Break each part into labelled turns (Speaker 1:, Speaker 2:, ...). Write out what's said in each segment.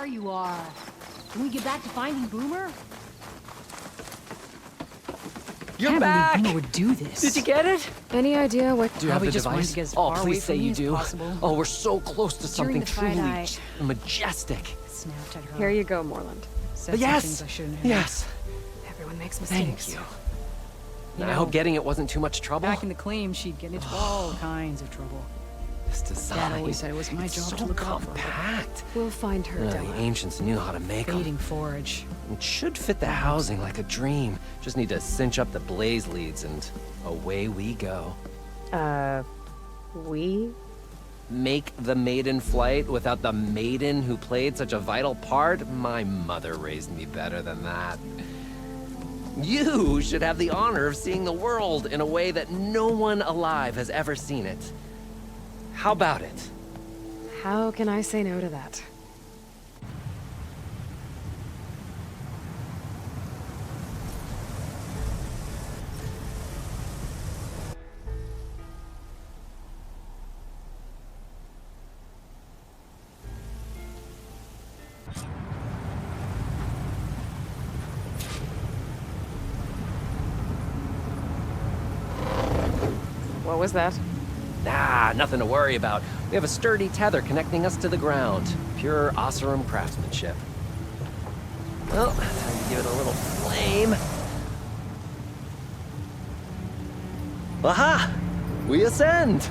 Speaker 1: you are. Can we get back to finding Boomer?
Speaker 2: You're back!
Speaker 1: Boomer would do this.
Speaker 2: Did you get it?
Speaker 3: Any idea what?
Speaker 2: Do you have the
Speaker 1: just wanted
Speaker 2: device?
Speaker 1: to get as
Speaker 2: Oh,
Speaker 1: far away
Speaker 2: please say
Speaker 1: from me
Speaker 2: you
Speaker 1: as
Speaker 2: do.
Speaker 1: possible.
Speaker 2: Oh, we're so close to
Speaker 3: During
Speaker 2: something
Speaker 3: the fight,
Speaker 2: truly majestic.
Speaker 1: Snapped at her.
Speaker 3: Here you go, Moreland.
Speaker 1: Said some
Speaker 2: Yes!
Speaker 1: things I shouldn't have.
Speaker 2: Yes!
Speaker 3: Everyone makes
Speaker 2: Thank
Speaker 3: mistakes.
Speaker 2: you.
Speaker 1: You
Speaker 2: I
Speaker 1: know,
Speaker 2: hope getting it wasn't too much trouble.
Speaker 1: Back in the claim, she'd get into all kinds of trouble.
Speaker 2: This design.
Speaker 1: Dad always said it was my
Speaker 2: it's
Speaker 1: job
Speaker 2: so
Speaker 1: to look out for her.
Speaker 2: compact.
Speaker 3: We'll find her,
Speaker 2: The
Speaker 3: Della.
Speaker 2: ancients knew how to make them.
Speaker 1: Fading forage.
Speaker 2: It should fit the housing like a dream. Just need to cinch up the blaze leads and away we go.
Speaker 3: We?
Speaker 2: Make the maiden flight without the maiden who played such a vital part? My mother raised me better than that. You should have the honor of seeing the world in a way that no one alive has ever seen it. How about it?
Speaker 3: How can I say no to that? What was that?
Speaker 2: Ah, nothing to worry about. We have a sturdy tether connecting us to the ground. Pure Oseram craftsmanship. Well, time to give it a little flame. Aha! We ascend!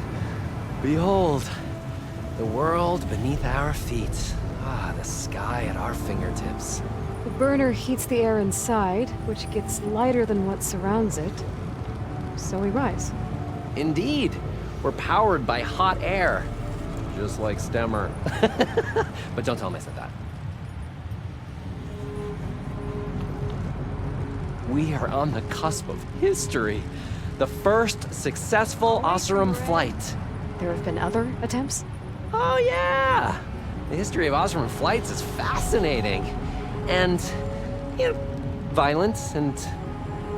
Speaker 2: Behold, the world beneath our feet. Ah, the sky at our fingertips.
Speaker 3: The burner heats the air inside, which gets lighter than what surrounds it. So we rise.
Speaker 2: Indeed, we're powered by hot air. Just like Stemmer. But don't tell him I said that. We are on the cusp of history. The first successful Oseram flight.
Speaker 3: There have been other attempts?
Speaker 2: Oh yeah! The history of Oseram flights is fascinating. And, you know, violent and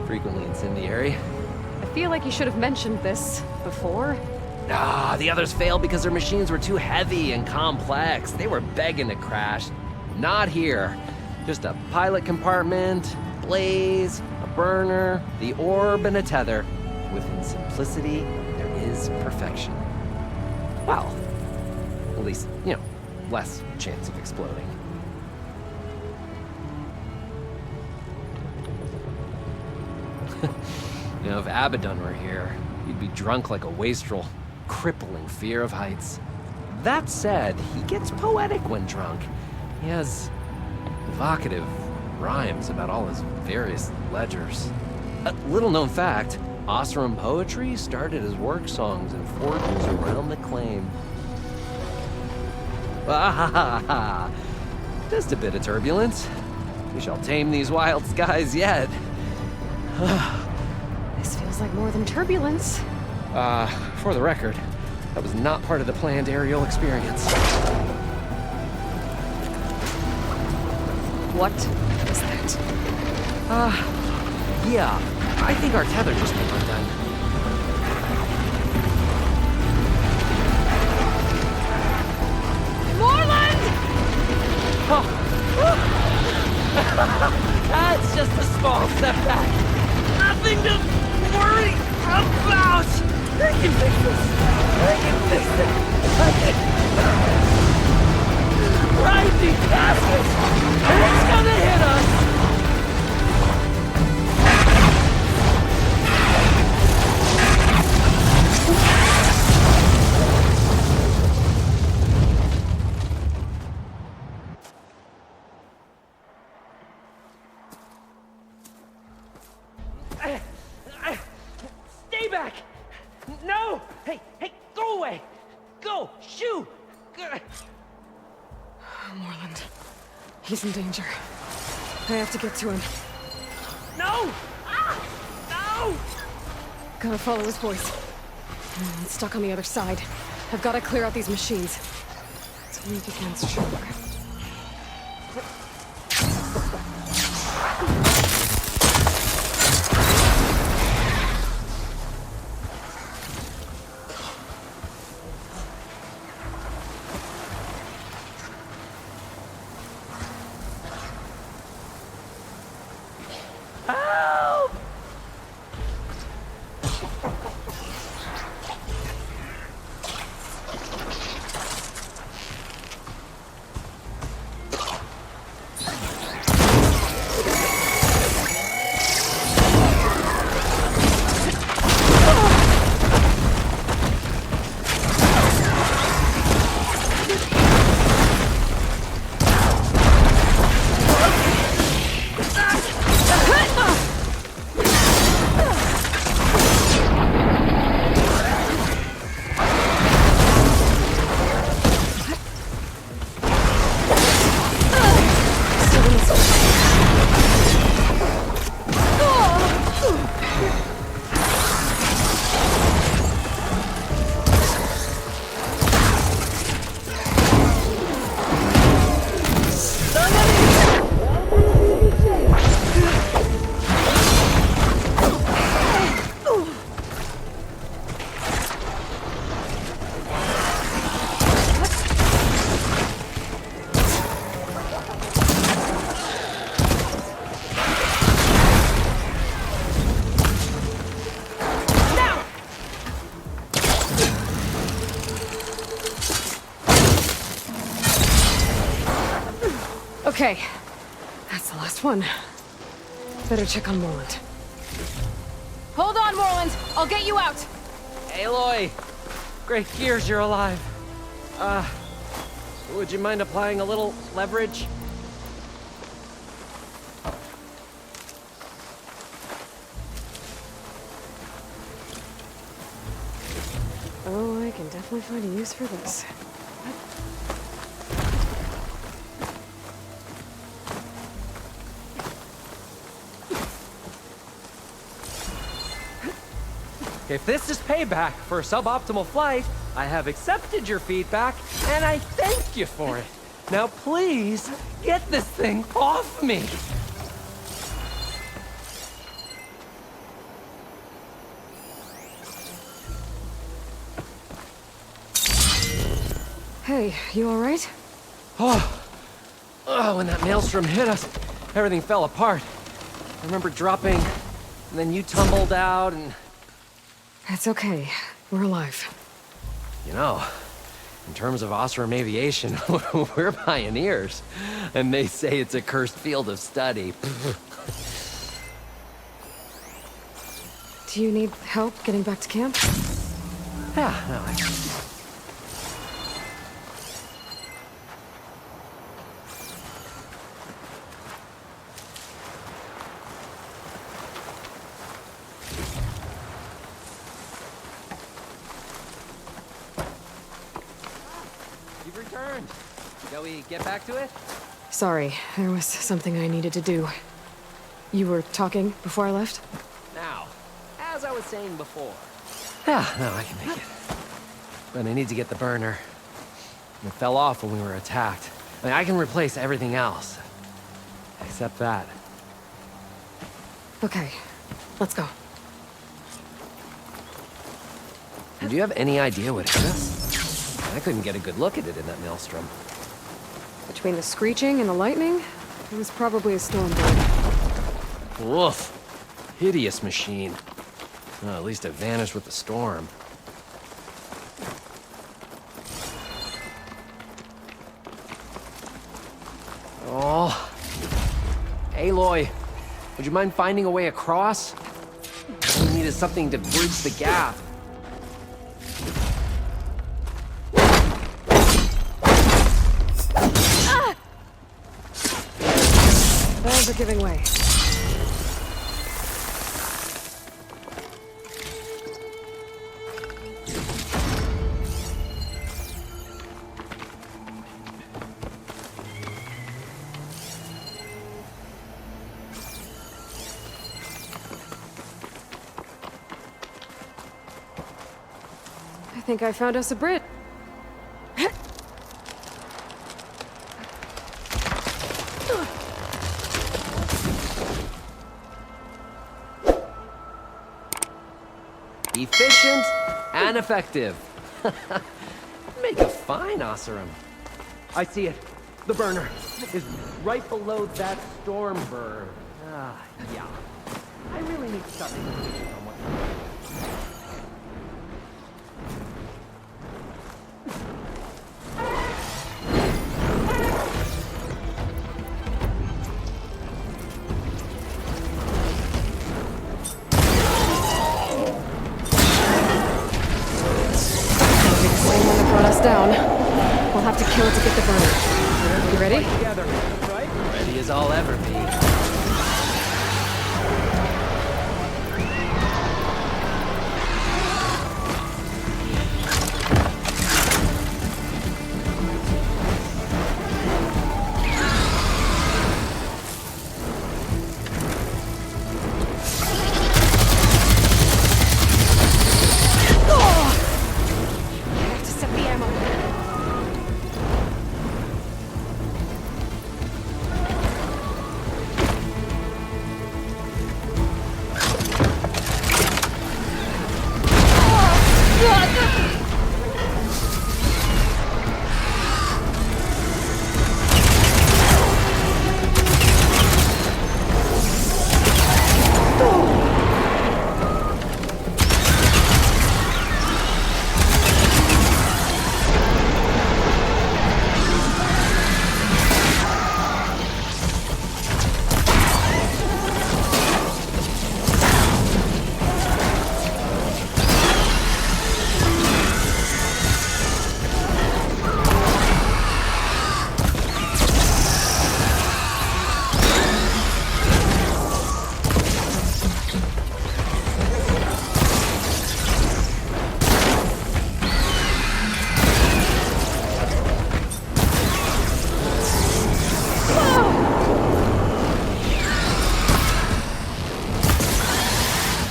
Speaker 2: frequently incendiary.
Speaker 3: I feel like you should have mentioned this before.
Speaker 2: Ah, the others failed because their machines were too heavy and complex. They were begging to crash. Not here. Just a pilot compartment, blaze, a burner, the orb, and a tether. Within simplicity, there is perfection. Well, at least, you know, less chance of exploding. You know, if Abaddon were here, he'd be drunk like a wastrel, crippling fear of heights. That said, he gets poetic when drunk. He has evocative rhymes about all his various ledgers. A little-known fact, Oseram poetry started as work songs in forges around the claim. Ah, just a bit of turbulence. We shall tame these wild skies yet.
Speaker 3: This feels like more than turbulence.
Speaker 2: For the record, that was not part of the planned aerial experience.
Speaker 3: What is that?
Speaker 2: Yeah, I think our tether just came undone.
Speaker 3: Moreland!
Speaker 2: That's just a small setback. Nothing to worry about. I can fix this. I can fix it. I can. Rising gases. It's gonna hit us. Stay back! No! Hey, go away! Go! Shoo!
Speaker 3: Moreland. He's in danger. I have to get to him.
Speaker 2: No! Ah! No!
Speaker 3: Gotta follow his voice. It's stuck on the other side. I've gotta clear out these machines. It's weak against shock. Okay, that's the last one. Better check on Morland. Hold on, Morland! I'll get you out!
Speaker 2: Aloy! Great gears you're alive. Would you mind applying a little leverage?
Speaker 3: Oh, I can definitely find a use for this.
Speaker 2: If this is payback for a suboptimal flight, I have accepted your feedback, and I thank you for it. Now please, get this thing off me!
Speaker 3: Hey, you alright?
Speaker 2: Oh, when that maelstrom hit us, everything fell apart. I remember dropping, and then you tumbled out, and...
Speaker 3: It's okay. We're alive.
Speaker 2: You know, in terms of Osram aviation, we're pioneers. And they say it's a cursed field of study.
Speaker 3: Do you need help getting back to camp?
Speaker 2: Yeah, no, You've returned. Shall we get back to it?
Speaker 3: Sorry, there was something I needed to do. You were talking before I left?
Speaker 2: Now, as I was saying before. Yeah, no, I can make it. But I need to get the burner. It fell off when we were attacked. I mean, I can replace everything else. Except that.
Speaker 3: Okay, let's go.
Speaker 2: Do you have any idea what hit us? I couldn't get a good look at it in that maelstrom.
Speaker 3: Between the screeching and the lightning, it was probably a storm bird.
Speaker 2: Woof. Hideous machine. Well, at least it vanished with the storm. Oh. Aloy, would you mind finding a way across? All we need is something to bridge the gap.
Speaker 3: Bells are giving way. I think I found us a bridge.
Speaker 2: Efficient and effective. Make a fine Oseram. I see it. The burner is right below that storm bird. Ah, yeah. I really need to start making decisions on what
Speaker 3: kill to get the burner. You ready?
Speaker 1: Together, right?
Speaker 2: Ready as I'll ever be.
Speaker 3: I have to set the ammo.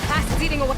Speaker 3: Acid's eating away.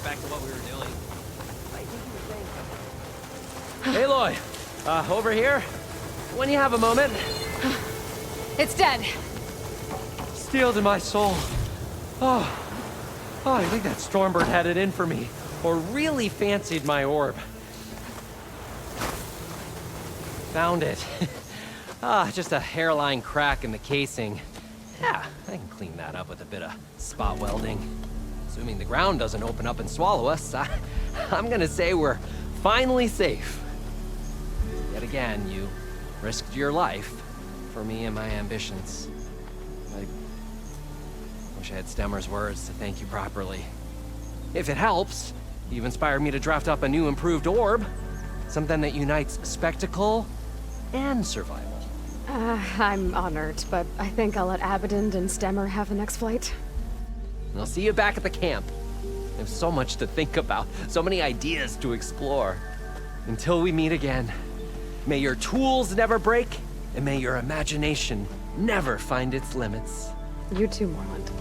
Speaker 2: Back to what we were doing. Aloy, over here. When you have a moment.
Speaker 3: It's dead.
Speaker 2: Steel to my soul. Oh, I think that Stormbird had it in for me, or really fancied my orb. Found it. Just a hairline crack in the casing. Yeah, I can clean that up with a bit of spot welding. Assuming the ground doesn't open up and swallow us, I'm gonna say we're finally safe. Yet again, you risked your life for me and my ambitions. I wish I had Stemmer's words to thank you properly. If it helps, you've inspired me to draft up a new improved orb. Something that unites spectacle and survival.
Speaker 3: I'm honored, but I think I'll let Abaddon and Stemmer have the next flight.
Speaker 2: And I'll see you back at the camp. There's so much to think about, so many ideas to explore. Until we meet again, may your tools never break, and may your imagination never find its limits.
Speaker 3: You too, Morland.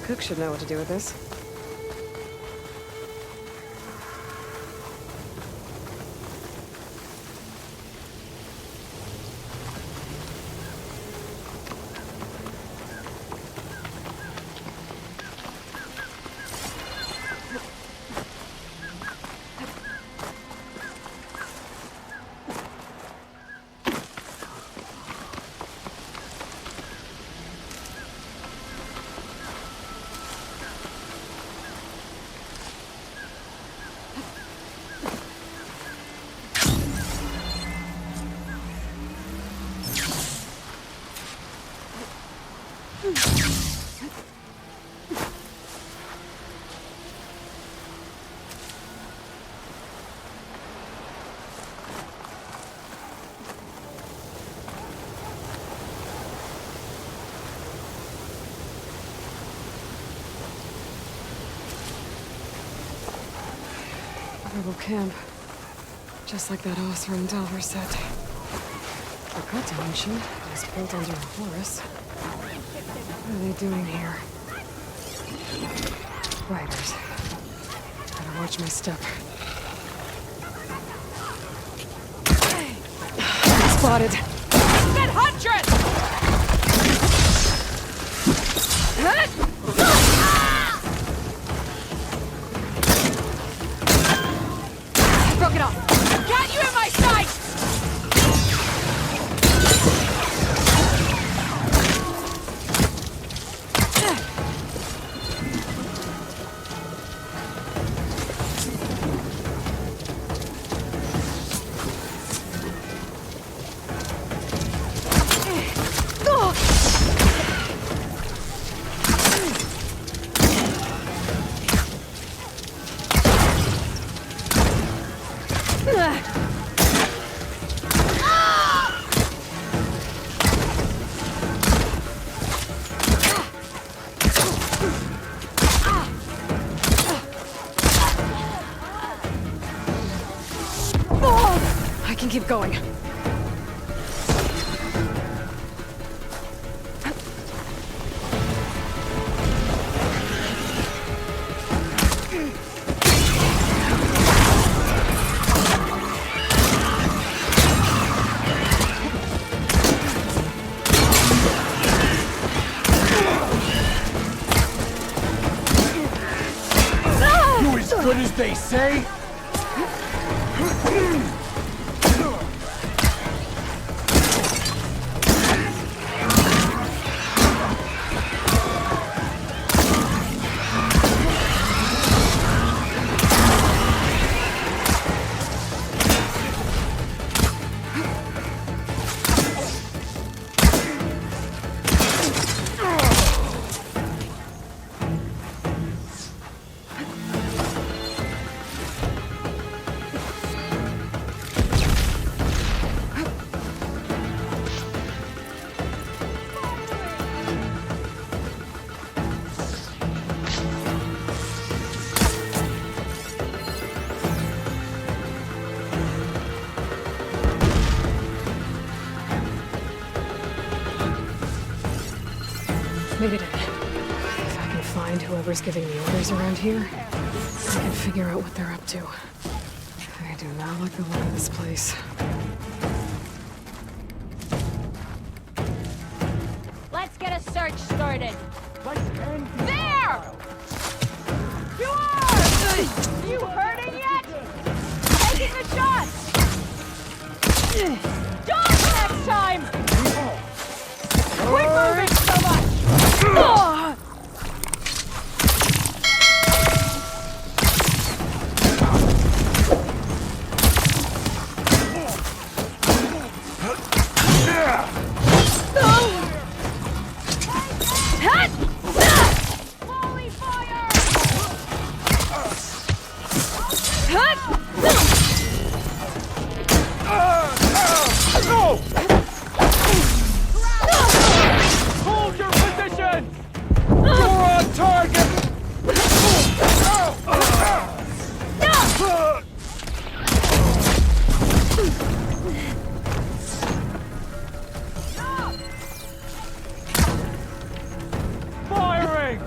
Speaker 3: cook should know what to do with this. Rebel camp. Just like that awesome Delver set. The cut machine is built under a Horus. What are they doing here? Riders. Gotta watch my step. Spotted.
Speaker 4: That hundred!
Speaker 3: Broke it off.
Speaker 4: Got you in my sight!
Speaker 3: I can keep going.
Speaker 5: You as good as they say?
Speaker 3: Made it in. If I can find whoever's giving the orders around here, I can figure out what they're up to. I do not like the look of this place.
Speaker 4: Let's get a search started. There! You are! You hurting yet? Taking the shots! Dodge next time! Quit moving so much! Volley fire!
Speaker 5: No! Hold your position! You're on target! Firing!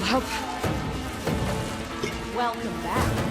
Speaker 3: help.
Speaker 4: Welcome back.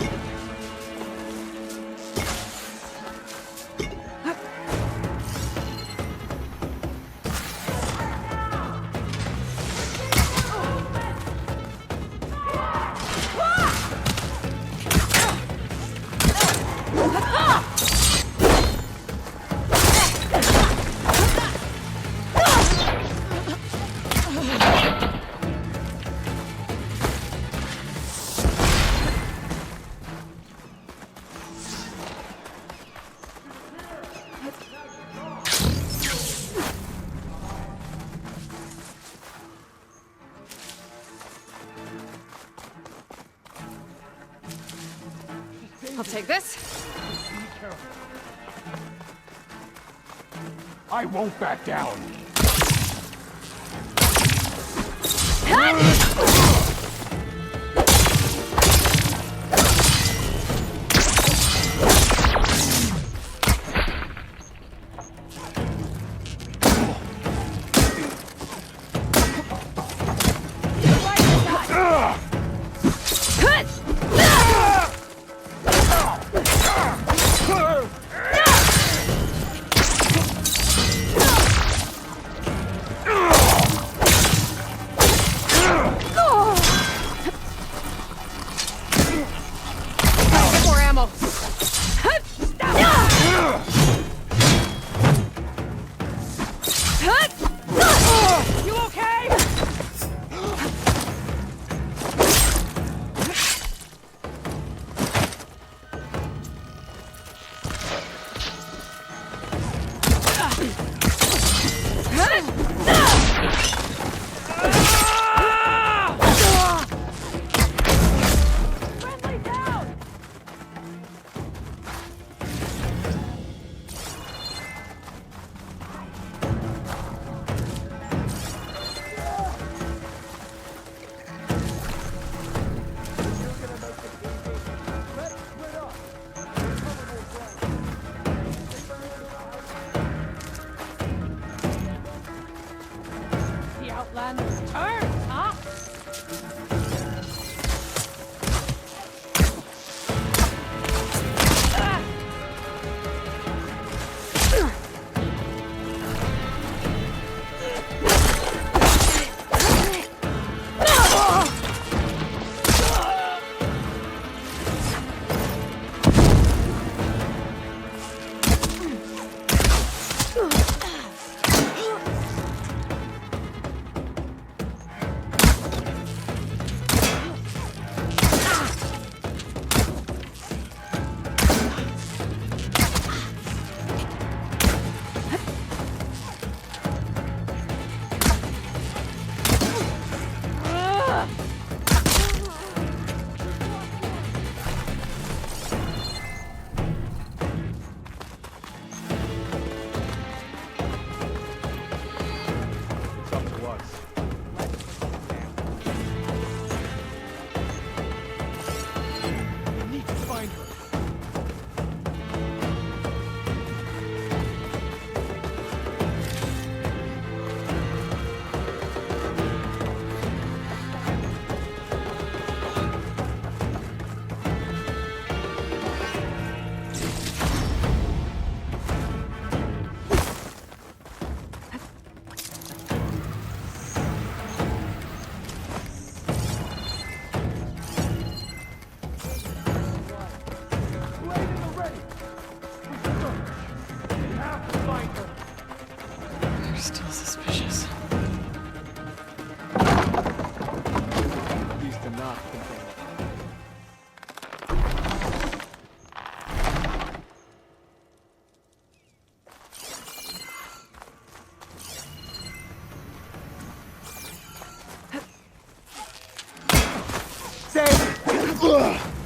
Speaker 3: I'll take this.
Speaker 5: I won't back down.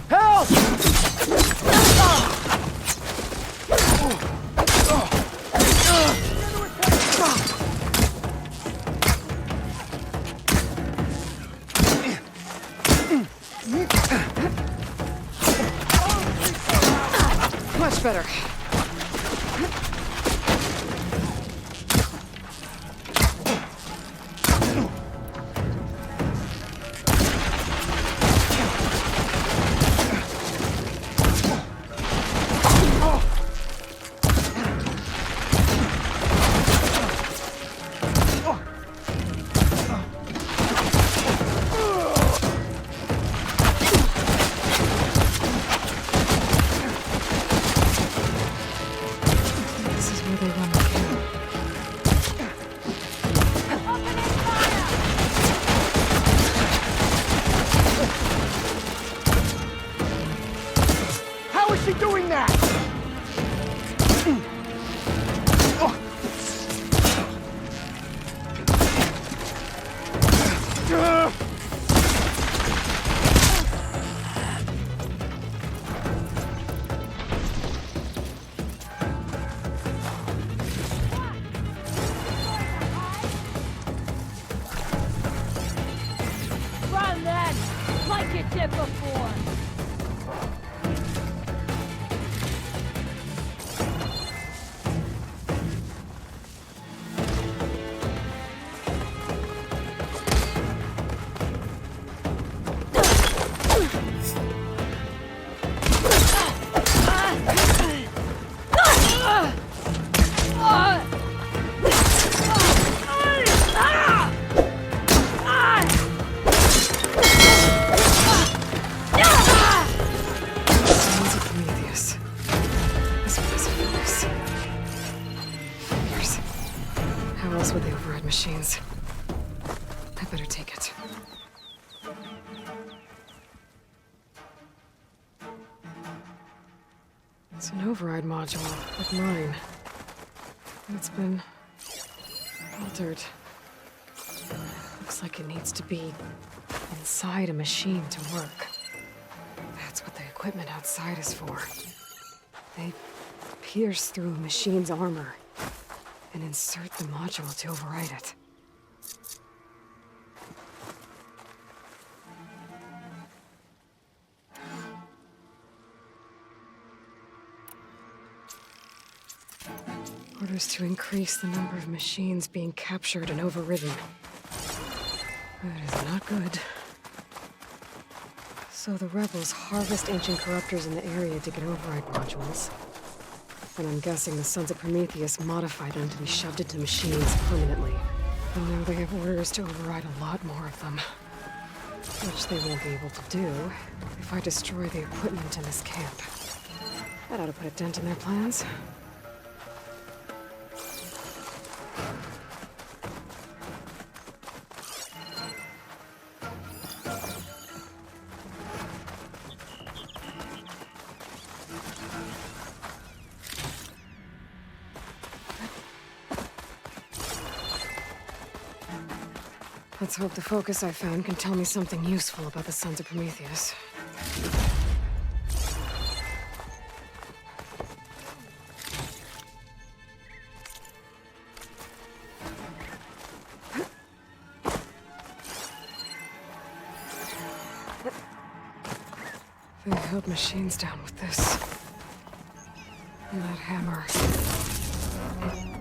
Speaker 5: Help!
Speaker 3: Much better.
Speaker 4: used it before.
Speaker 3: Sons of Prometheus. This one has a focus. Figures. How else would they override machines? I better take it. It's an override module, like mine. It's been altered. Looks like it needs to be inside a machine to work. That's what the equipment outside is for. They pierce through a machine's armor and insert the module to override it. Orders to increase the number of machines being captured and overridden. That is not good. So the rebels harvest ancient corruptors in the area to get override modules. And I'm guessing the Sons of Prometheus modify them to be shoved into machines permanently. And now they have orders to override a lot more of them. Which they won't be able to do if I destroy the equipment in this camp. That ought to put a dent in their plans. Let's hope the focus I found can tell me something useful about the Sons of Prometheus. They held machines down with this. And that hammer.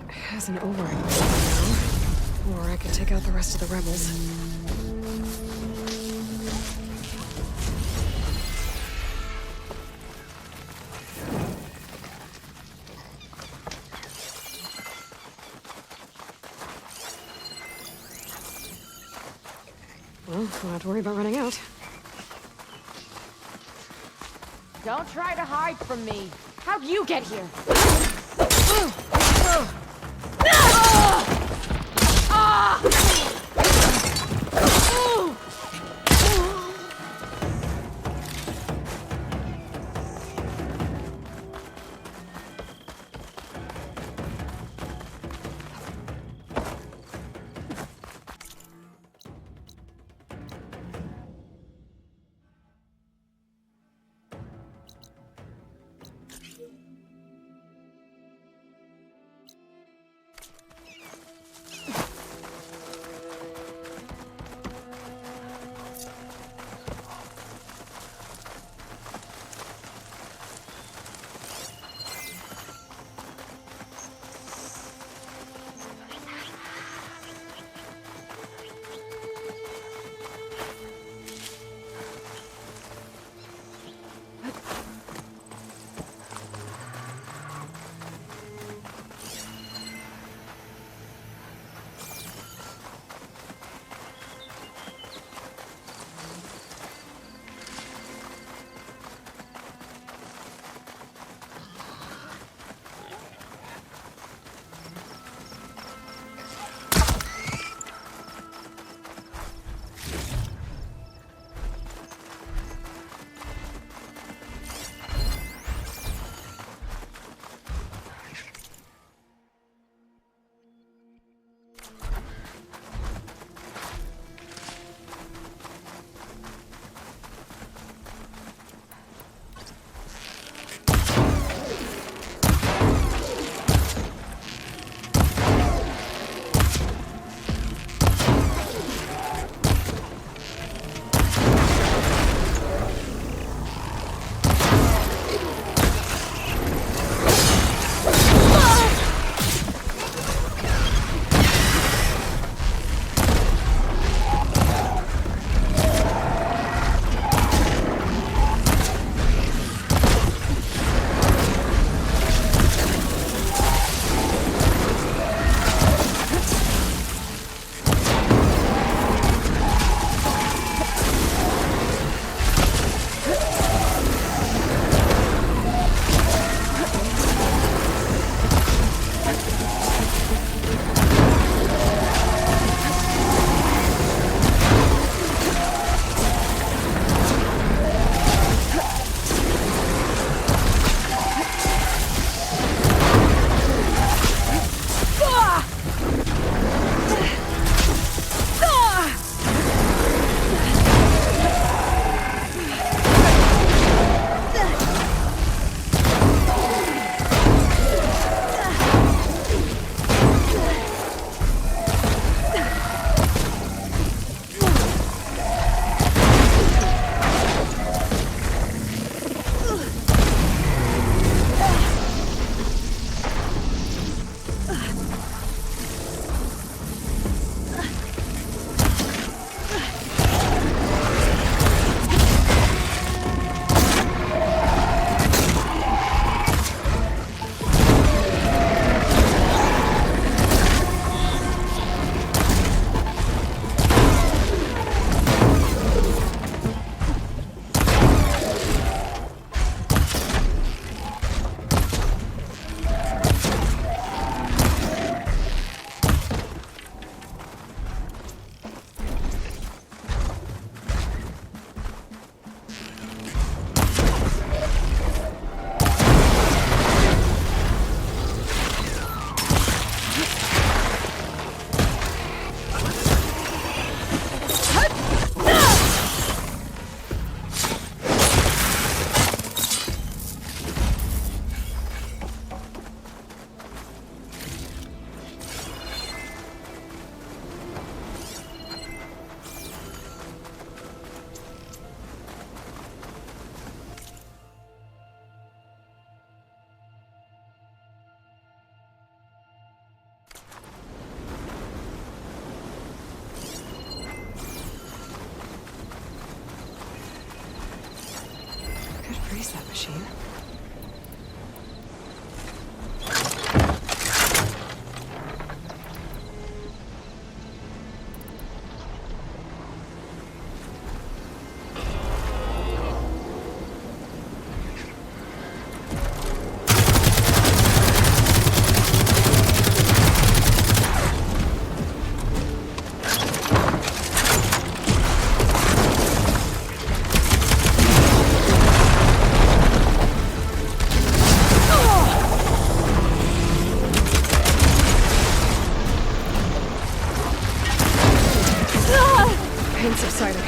Speaker 3: It has an override button now. Or I could take out the rest of the rebels. Well, don't have to worry about running out.
Speaker 4: Don't try to hide from me. How'd you get here?
Speaker 3: machine. Pain subsided.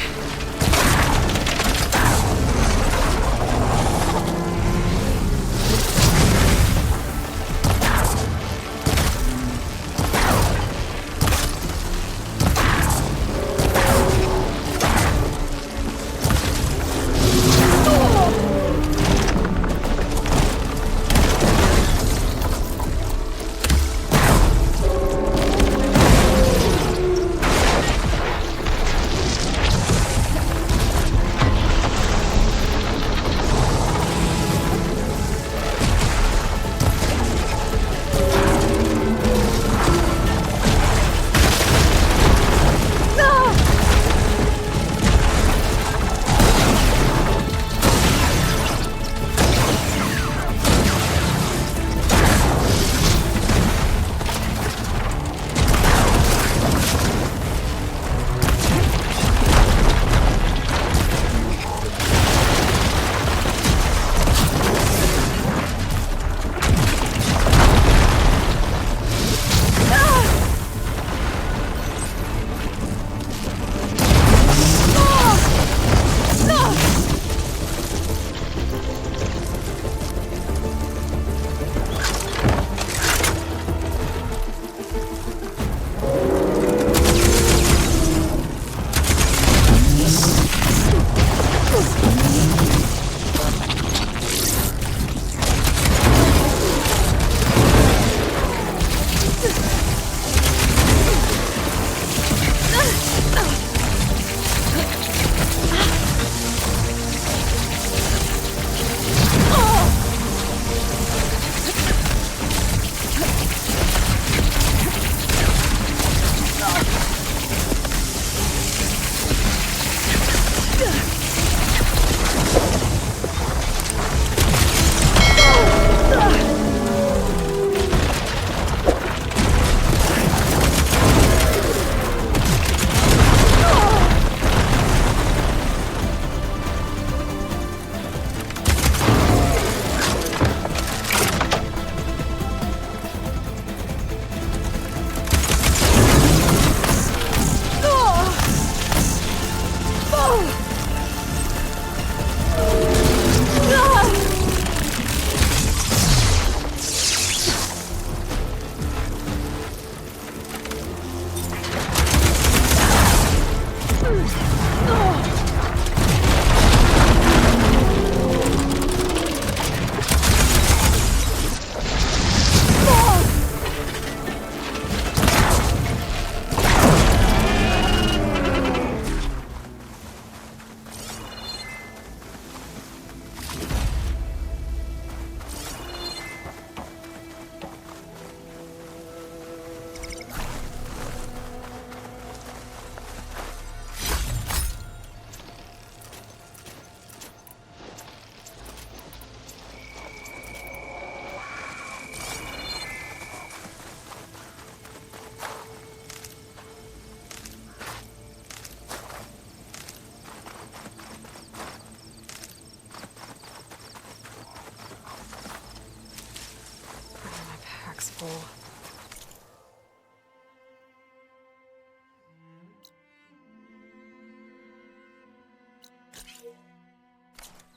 Speaker 3: Full.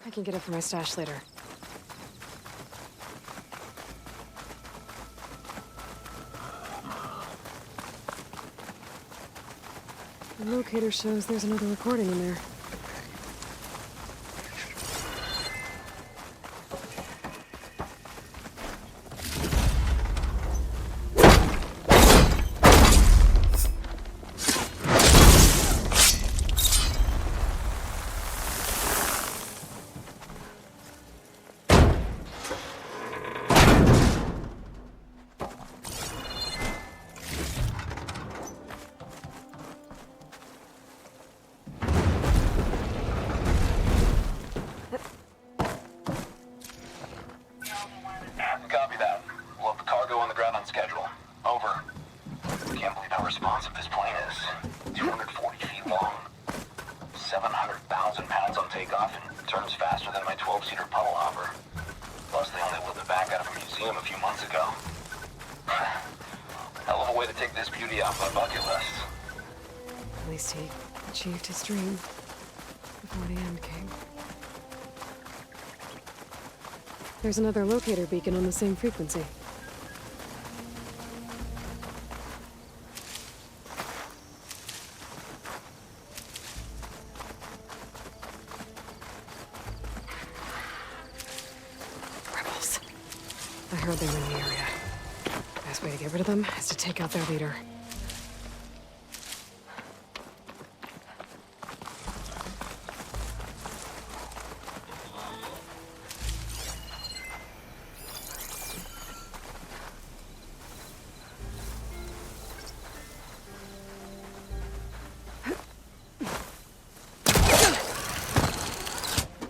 Speaker 3: I can get it from my stash later. The locator shows there's another recording in there.
Speaker 6: plane is 240 feet long, 700,000 pounds on takeoff, and turns faster than my 12-seater puddle hopper. Plus, they only whipped it back out of a museum a few months ago. Hell of a way to take this beauty off my bucket list.
Speaker 3: At least he achieved his dream before the end came. There's another locator beacon on the same frequency. Rebels. I heard they were in the area. Best way to get rid of them is to take out their leader.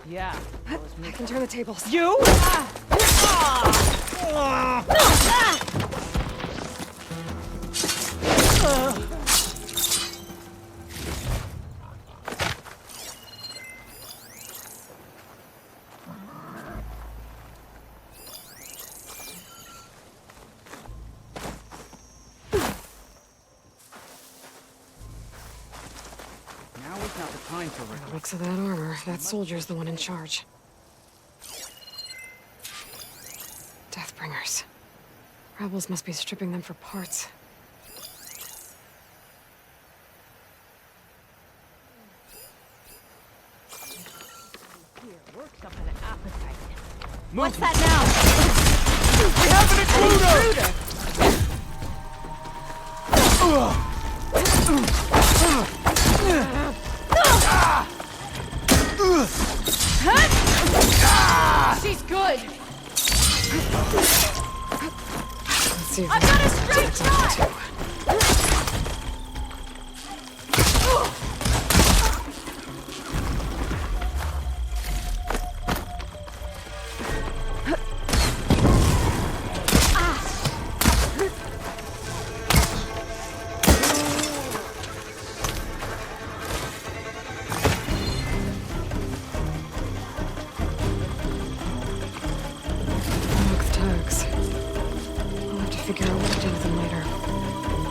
Speaker 1: Yeah, that was me.
Speaker 3: I can turn the tables.
Speaker 1: You? Now is not the time for
Speaker 3: By the looks of that armor, that soldier's the one in charge. Deathbringers. Rebels must be stripping them for parts.
Speaker 4: Works up an appetite.
Speaker 1: What's
Speaker 4: that now?
Speaker 5: We have an intruder!
Speaker 4: She's good.
Speaker 3: Let's see if
Speaker 4: I've got a straight shot.
Speaker 3: Look, thugs. I'll have to figure out what to do with them later.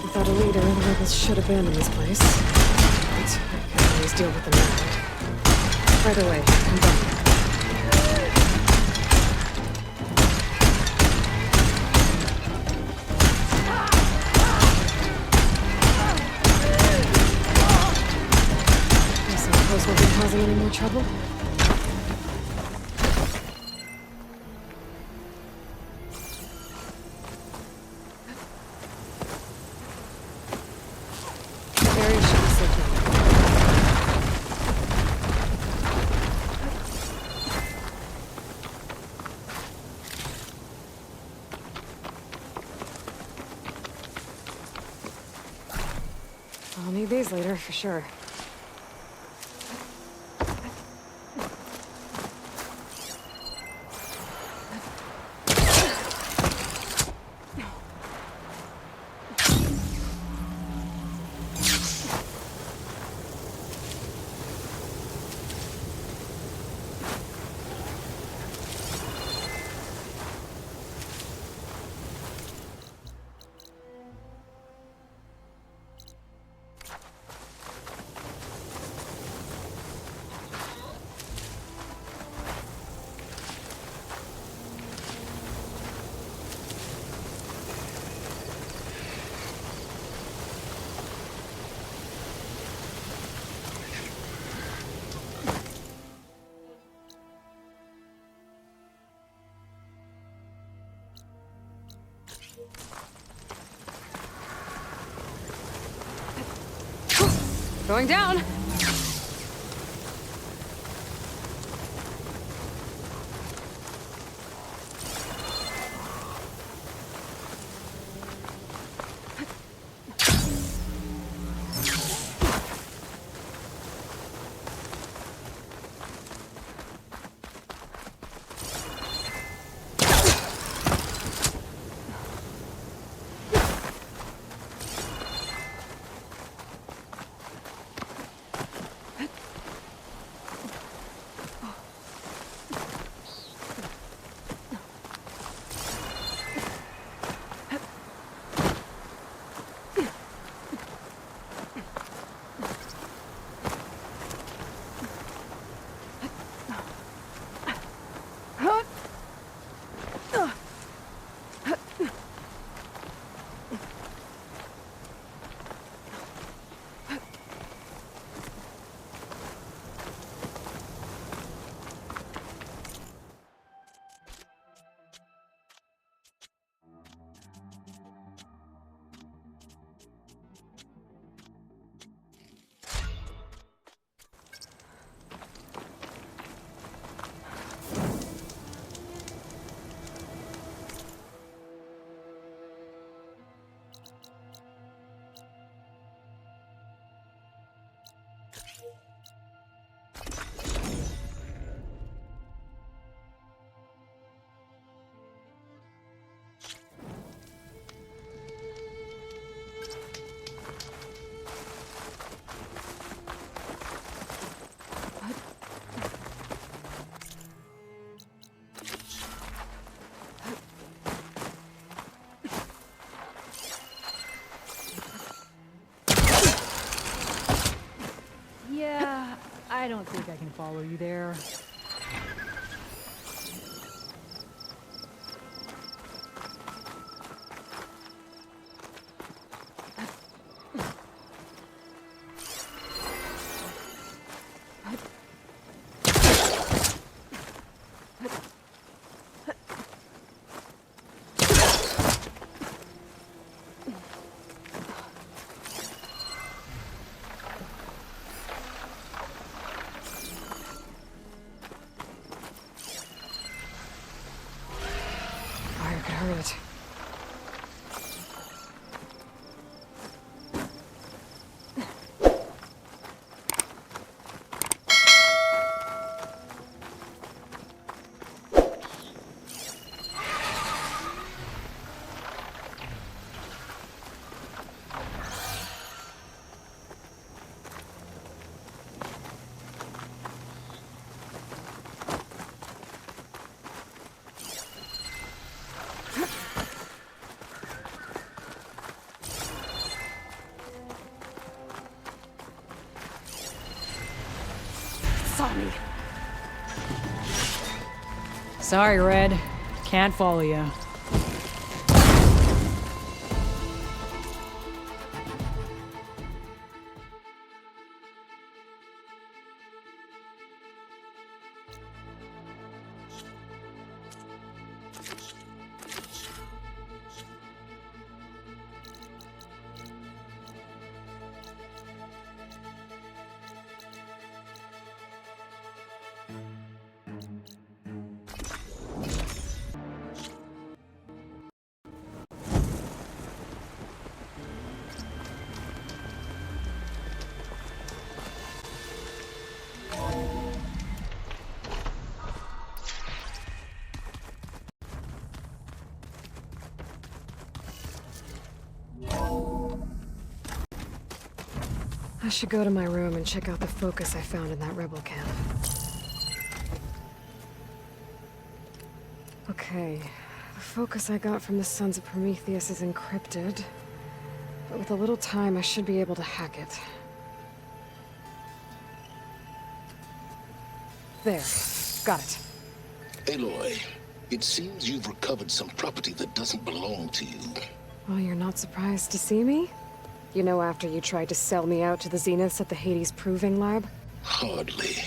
Speaker 3: Without a leader, the rebels should abandon this place. But I can always deal with them now. By the way, I'm done. Guess I suppose we'll be causing any more trouble? Area should be safe now. I'll need these later, for sure. Going down!
Speaker 4: I don't think I can follow you there.
Speaker 3: Fire could hurt it. Saw me.
Speaker 4: Sorry, Red. Can't follow you.
Speaker 3: I should go to my room and check out the focus I found in that rebel camp. Okay, the focus I got from the Sons of Prometheus is encrypted, but with a little time I should be able to hack it. There, got it.
Speaker 7: Aloy, it seems you've recovered some property that doesn't belong to you.
Speaker 3: Well, you're not surprised to see me? You know, after you tried to sell me out to the Zeniths at the Hades Proving Lab?
Speaker 7: Hardly.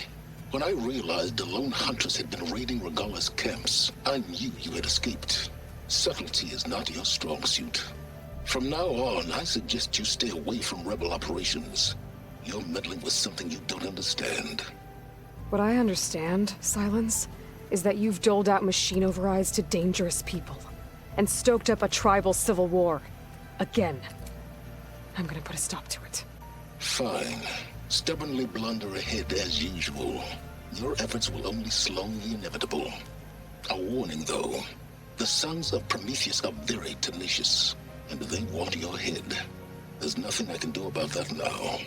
Speaker 7: When I realized the lone huntress had been raiding Regala's camps, I knew you had escaped. Subtlety is not your strong suit. From now on, I suggest you stay away from rebel operations. You're meddling with something you don't understand.
Speaker 3: What I understand, Silence, is that you've doled out machine overrides to dangerous people, and stoked up a tribal civil war. Again. I'm gonna put a stop to it.
Speaker 7: Fine. Stubbornly blunder ahead as usual. Your efforts will only slow the inevitable. A warning, though. The Sons of Prometheus are very tenacious, and they want your head. There's nothing I can do about that now.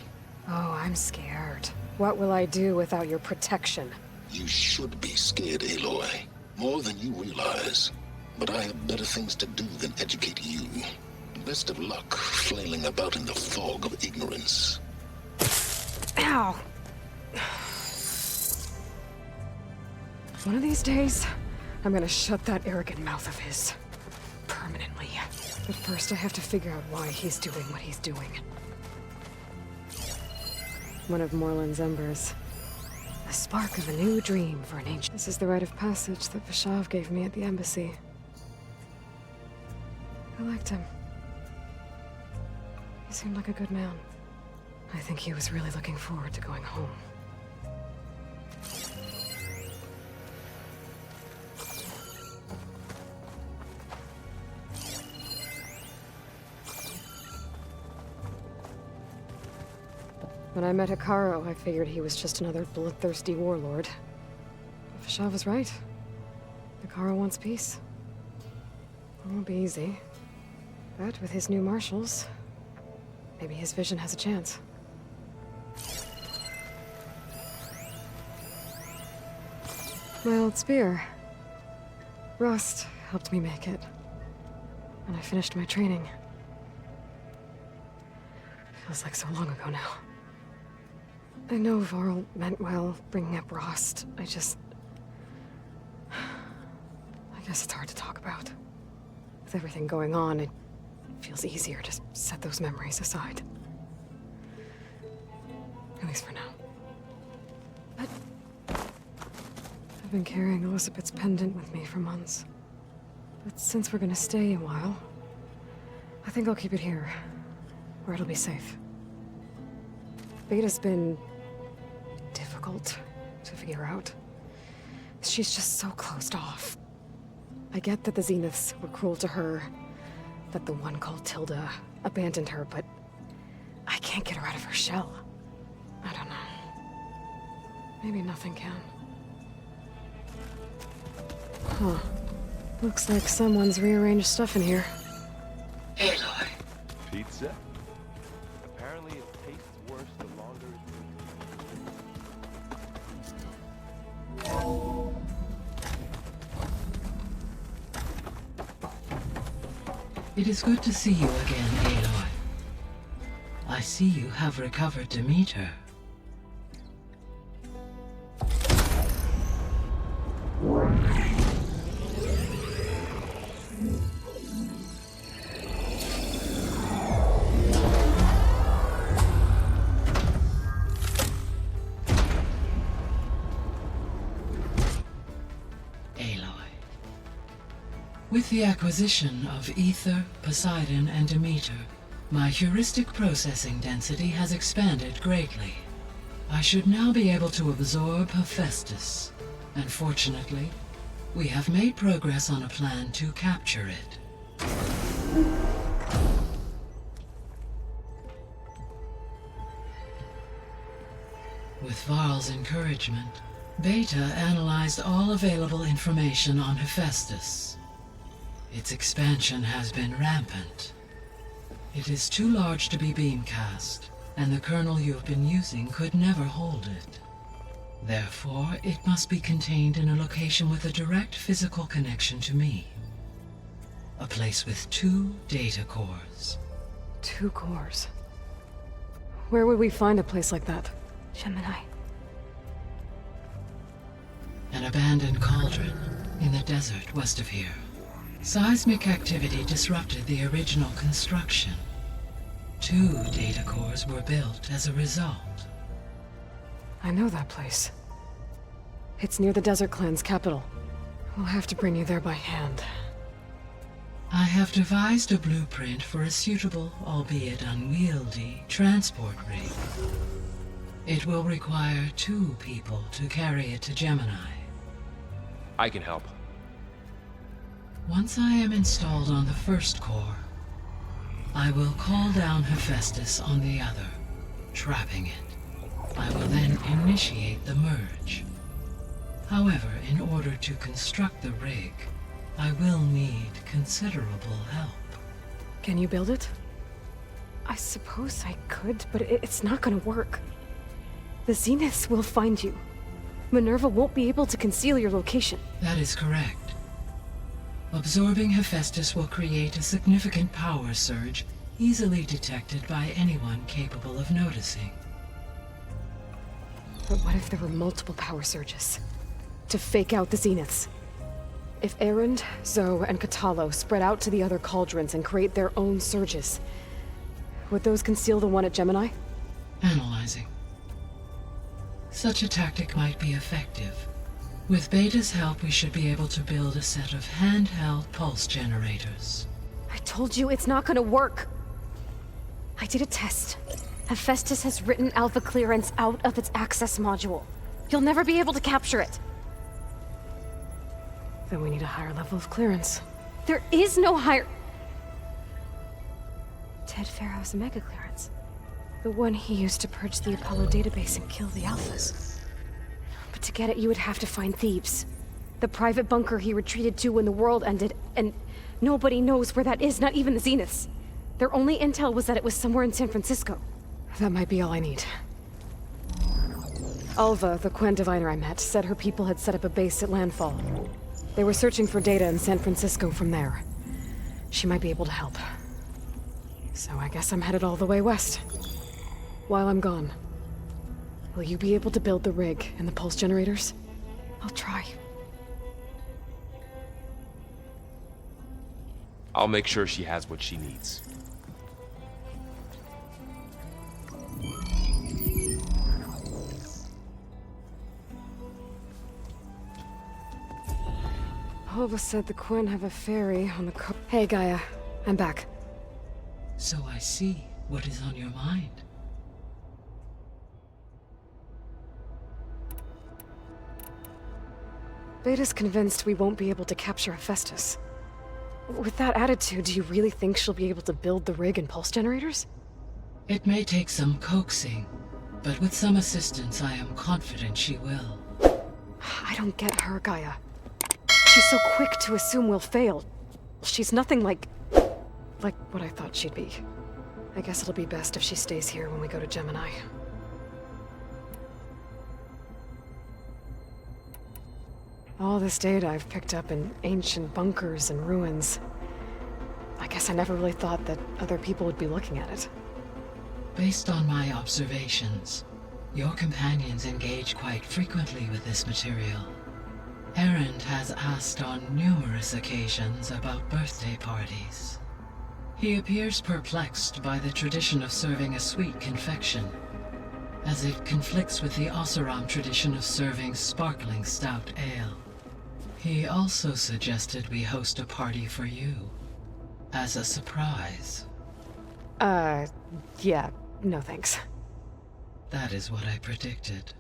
Speaker 3: Oh, I'm scared. What will I do without your protection?
Speaker 7: You should be scared, Aloy. More than you realize. But I have better things to do than educate you. Best of luck flailing about in the fog of ignorance.
Speaker 3: Ow! One of these days, I'm gonna shut that arrogant mouth of his. Permanently. But first I have to figure out why he's doing what he's doing. One of Morland's embers. A spark of a new dream for an ancient. This is the rite of passage that Vashav gave me at the embassy. I liked him. He seemed like a good man. I think he was really looking forward to going home. When I met Hikaru, I figured he was just another bloodthirsty warlord. But Vashav was right. Hikaru wants peace. It won't be easy. But with his new marshals, maybe his vision has a chance. My old spear. Rust helped me make it. And I finished my training. Feels like so long ago now. I know Varl meant well bringing up Rost. I guess it's hard to talk about. With everything going on, it feels easier to set those memories aside. At least for now. But I've been carrying Elizabeth's pendant with me for months. But since we're gonna stay a while, I think I'll keep it here, where it'll be safe. Beta's been difficult to figure out. She's just so closed off. I get that the Zeniths were cruel to her, that the one called Tilda abandoned her, but I can't get her out of her shell. I don't know. Maybe nothing can. Huh. Looks like someone's rearranged stuff in here.
Speaker 7: Aloy.
Speaker 5: Pizza? Apparently it tastes worse the longer
Speaker 8: It is good to see you again, Aloy. I see you have recovered Demeter. With the acquisition of Ether, Poseidon, and Demeter, my heuristic processing density has expanded greatly. I should now be able to absorb Hephaestus, and fortunately, we have made progress on a plan to capture it. With Varl's encouragement, Beta analyzed all available information on Hephaestus. Its expansion has been rampant. It is too large to be beamcast, and the kernel you have been using could never hold it. Therefore, it must be contained in a location with a direct physical connection to me. A place with 2 data cores.
Speaker 3: 2 cores? Where would we find a place like that?
Speaker 9: Gemini.
Speaker 8: An abandoned cauldron in the desert west of here. Seismic activity disrupted the original construction. 2 data cores were built as a result.
Speaker 3: I know that place. It's near the Desert Clan's capital. We'll have to bring you there by hand.
Speaker 8: I have devised a blueprint for a suitable, albeit unwieldy, transport rig. It will require 2 people to carry it to Gemini.
Speaker 5: I can help.
Speaker 8: Once I am installed on the first core, I will call down Hephaestus on the other, trapping it. I will then initiate the merge. However, in order to construct the rig, I will need considerable help.
Speaker 3: Can you build it? I suppose I could, but it's not gonna work. The Zeniths will find you. Minerva won't be able to conceal your location.
Speaker 8: That is correct. Absorbing Hephaestus will create a significant power surge, easily detected by anyone capable of noticing.
Speaker 3: But what if there were multiple power surges? To fake out the Zeniths? If Erend, Zoe, and Katalo spread out to the other cauldrons and create their own surges, would those conceal the one at Gemini?
Speaker 8: Analyzing. Such a tactic might be effective. With Beta's help, we should be able to build a set of handheld pulse generators.
Speaker 3: I told you it's not gonna work. I did a test. Hephaestus has written alpha clearance out of its access module. You'll never be able to capture it. Then we need a higher level of clearance. There is no higher... Ted Pharaoh's mega clearance. The one he used to purge the Apollo database and kill the alphas. But to get it, you would have to find Thebes. The private bunker he retreated to when the world ended, and nobody knows where that is, not even the Zeniths. Their only intel was that it was somewhere in San Francisco. That might be all I need. Alva, the Quen diviner I met, said her people had set up a base at landfall. They were searching for data in San Francisco from there. She might be able to help. So I guess I'm headed all the way west. While I'm gone, Will you be able to build the rig and the pulse generators? I'll try.
Speaker 5: I'll make sure she has what she needs.
Speaker 3: Hova said the Quinn have a ferry on the Hey, Gaia. I'm back.
Speaker 8: So I see what is on your mind.
Speaker 3: Beta's convinced we won't be able to capture Hephaestus. With that attitude, do you really think she'll be able to build the rig and pulse generators?
Speaker 8: It may take some coaxing, but with some assistance I am confident she will.
Speaker 3: I don't get her, Gaia. She's so quick to assume we'll fail. She's nothing like what I thought she'd be. I guess it'll be best if she stays here when we go to Gemini. All this data I've picked up in ancient bunkers and ruins. I guess I never really thought that other people would be looking at it.
Speaker 8: Based on my observations, your companions engage quite frequently with this material. Erend has asked on numerous occasions about birthday parties. He appears perplexed by the tradition of serving a sweet confection, as it conflicts with the Oseram tradition of serving sparkling stout ale. He also suggested we host a party for you, as a surprise.
Speaker 3: Yeah, no thanks.
Speaker 8: That is what I predicted.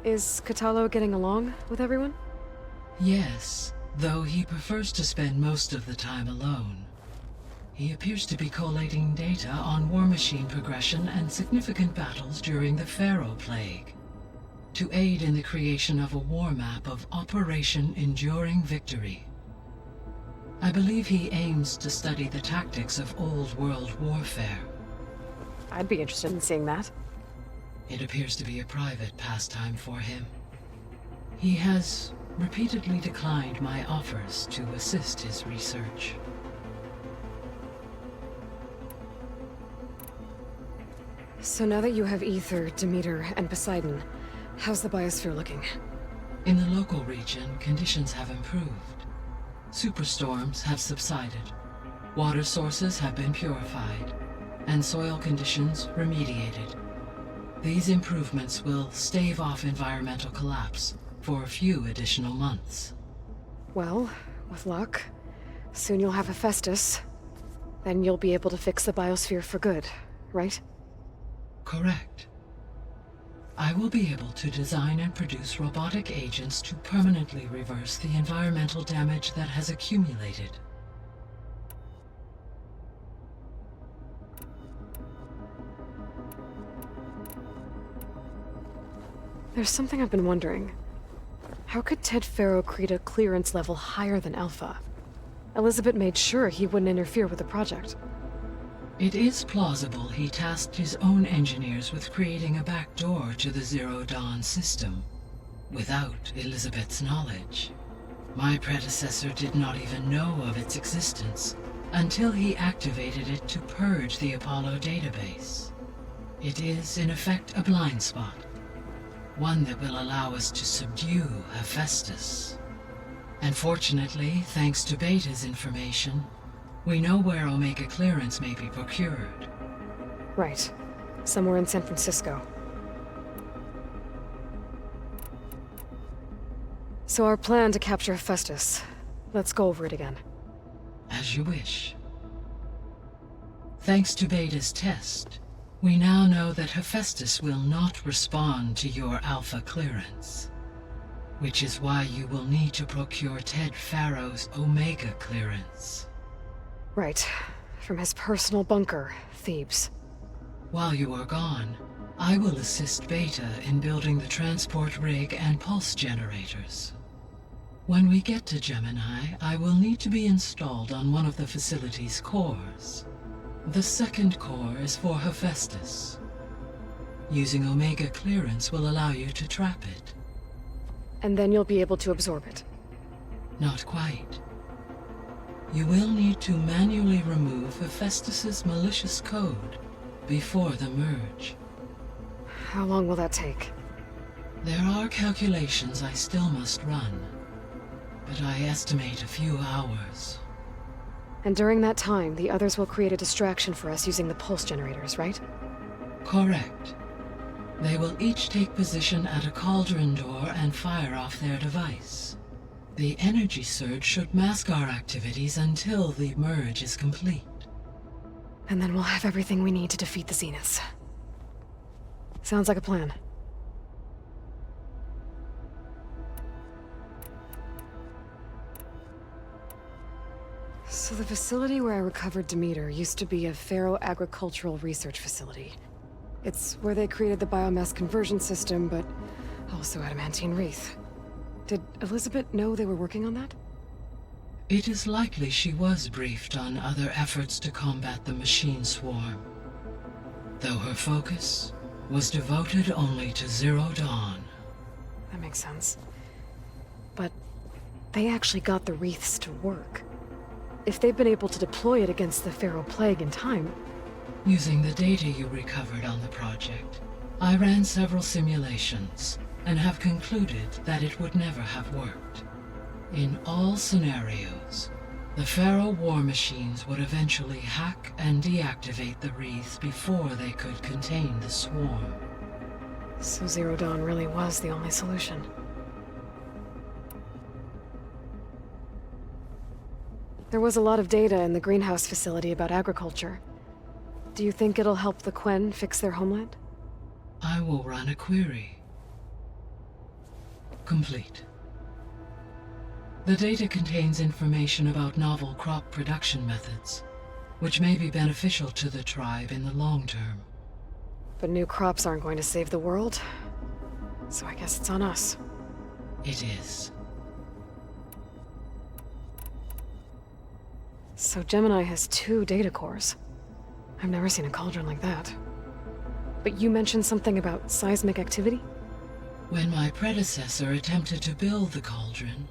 Speaker 3: Is Catalo getting along with everyone?
Speaker 8: Yes, though he prefers to spend most of the time alone. He appears to be collating data on war machine progression and significant battles during the Pharaoh Plague, to aid in the creation of a war map of Operation Enduring Victory. I believe he aims to study the tactics of Old World warfare.
Speaker 3: I'd be interested in seeing that.
Speaker 8: It appears to be a private pastime for him. He has repeatedly declined my offers to assist his research.
Speaker 3: So now that you have Ether, Demeter, and Poseidon, how's the biosphere looking?
Speaker 8: In the local region, conditions have improved. Superstorms have subsided, water sources have been purified, and soil conditions remediated. These improvements will stave off environmental collapse for a few additional months.
Speaker 3: Well, with luck, soon you'll have Hephaestus. Then you'll be able to fix the biosphere for good, right?
Speaker 8: Correct. I will be able to design and produce robotic agents to permanently reverse the environmental damage that has accumulated.
Speaker 3: There's something I've been wondering. How could Ted Faro create a clearance level higher than Alpha? Elizabeth made sure he wouldn't interfere with the project.
Speaker 8: It is plausible he tasked his own engineers with creating a backdoor to the Zero Dawn system, without Elizabeth's knowledge. My predecessor did not even know of its existence until he activated it to purge the Apollo database. It is, in effect, a blind spot, one that will allow us to subdue Hephaestus. And fortunately, thanks to Beta's information, we know where Omega clearance may be procured.
Speaker 3: Right. Somewhere in San Francisco. So our plan to capture Hephaestus. Let's go over it again.
Speaker 8: As you wish. Thanks to Beta's test, we now know that Hephaestus will not respond to your Alpha clearance, which is why you will need to procure Ted Faro's Omega clearance.
Speaker 3: Right. From his personal bunker, Thebes.
Speaker 8: While you are gone, I will assist Beta in building the transport rig and pulse generators. When we get to Gemini, I will need to be installed on one of the facility's cores. The second core is for Hephaestus. Using Omega clearance will allow you to trap it.
Speaker 3: And then you'll be able to absorb it.
Speaker 8: Not quite. You will need to manually remove Hephaestus's malicious code before the merge.
Speaker 3: How long will that take?
Speaker 8: There are calculations I still must run, but I estimate a few hours.
Speaker 3: And during that time, the others will create a distraction for us using the pulse generators, right?
Speaker 8: Correct. They will each take position at a cauldron door and fire off their device. The energy surge should mask our activities until the merge is complete.
Speaker 3: And then we'll have everything we need to defeat the Zeniths. Sounds like a plan. So the facility where I recovered Demeter used to be a Pharaoh-agricultural research facility. It's where they created the biomass conversion system, but also adamantine wreath. Did Elizabeth know they were working on that?
Speaker 8: It is likely she was briefed on other efforts to combat the machine swarm, though her focus was devoted only to Zero Dawn.
Speaker 3: That makes sense. But they actually got the wreaths to work. If they've been able to deploy it against the Pharaoh Plague in time...
Speaker 8: Using the data you recovered on the project, I ran several simulations and have concluded that it would never have worked. In all scenarios, the Pharaoh war machines would eventually hack and deactivate the wreaths before they could contain the swarm.
Speaker 3: So Zero Dawn really was the only solution. There was a lot of data in the greenhouse facility about agriculture. Do you think it'll help the Quen fix their homeland?
Speaker 8: I will run a query. Complete. The data contains information about novel crop production methods, which may be beneficial to the tribe in the long term.
Speaker 3: But new crops aren't going to save the world, so I guess it's on us.
Speaker 8: It is.
Speaker 3: So Gemini has 2 data cores. I've never seen a cauldron like that. But you mentioned something about seismic activity?
Speaker 8: When my predecessor attempted to build the cauldron,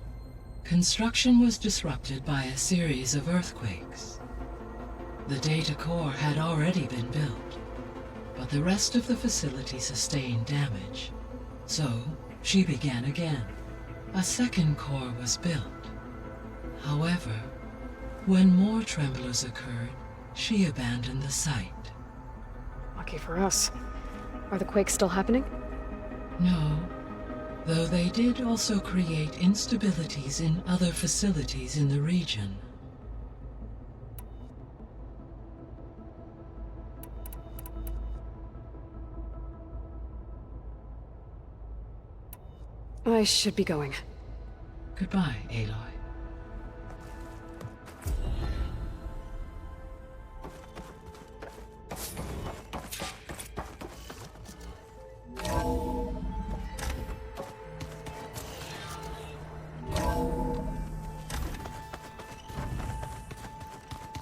Speaker 8: construction was disrupted by a series of earthquakes. The data core had already been built, but the rest of the facility sustained damage. So, she began again. A second core was built. However, when more tremblers occurred, she abandoned the site.
Speaker 3: Lucky for us. Are the quakes still happening?
Speaker 8: No, though they did also create instabilities in other facilities in the region.
Speaker 3: I should be going.
Speaker 8: Goodbye, Aloy.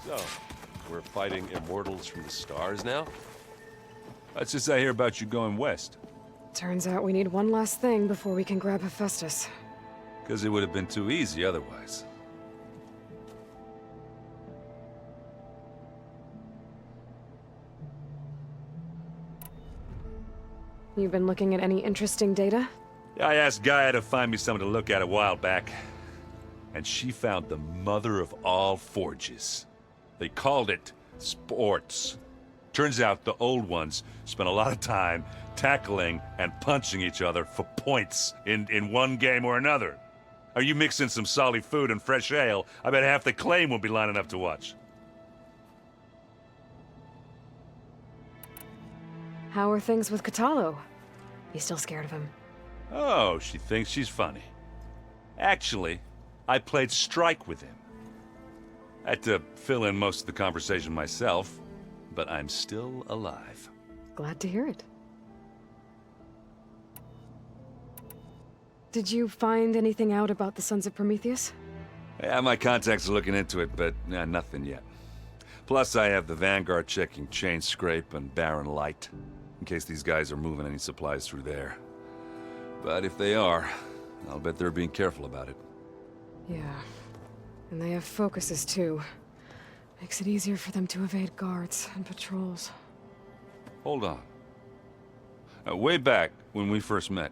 Speaker 5: So, we're fighting immortals from the stars now? That's just I hear about you going west.
Speaker 3: Turns out we need one last thing before we can grab Hephaestus.
Speaker 5: Because it would have been too easy otherwise.
Speaker 3: You've been looking at any interesting data?
Speaker 5: Yeah, I asked Gaia to find me something to look at a while back. And she found the mother of all forges. They called it sports. Turns out the old ones spent a lot of time tackling and punching each other for points in one game or another. Are you mixing some solid food and fresh ale? I bet half the claim will be lining up to watch.
Speaker 3: How are things with Catalo? You still scared of him?
Speaker 5: Oh, she thinks she's funny. Actually, I played strike with him. I had to fill in most of the conversation myself, but I'm still alive.
Speaker 3: Glad to hear it. Did you find anything out about the Sons of Prometheus?
Speaker 5: Yeah, my contacts are looking into it, but nothing yet. Plus, I have the Vanguard checking Chain Scrape and Barren Light, in case these guys are moving any supplies through there. But if they are, I'll bet they're being careful about it.
Speaker 3: Yeah. And they have focuses, too. Makes it easier for them to evade guards and patrols.
Speaker 5: Hold on. Way back when we first met,